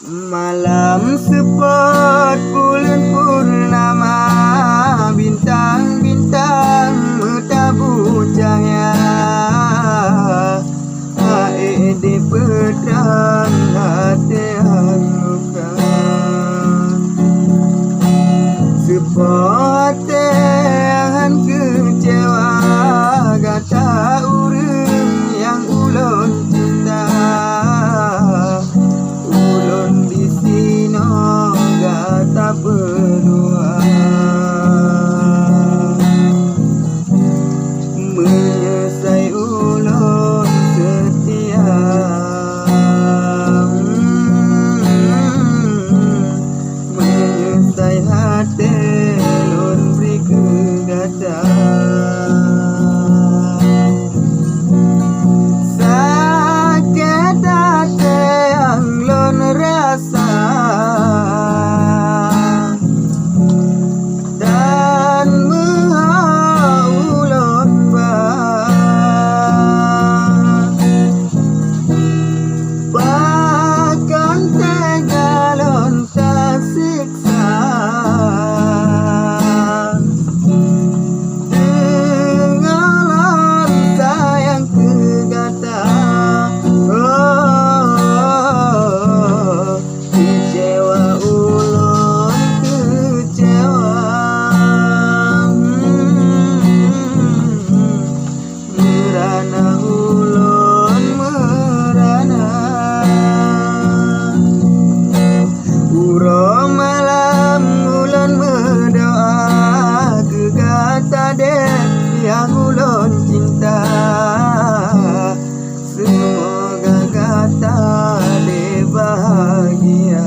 Malam sepot bulan purnama, bintang-bintang bertabuh cahaya. Di pedang hati luka, sepot tehan kecewa, kata urang yang ulun cinta. Ulun di sini kata berdua, menyesai ulun setia. Menyesai hati ulun beri kegata. Sakit hati yang ulun rasa, dan ulun bahkan tega ulun tersiksa. Dengan ulun sayang kegata, kecewa ulun kecewa. Merana ulun merana. Uro malam ulun berdoa, kegata dek yang ulun cinta. Semoga kata de bahagia.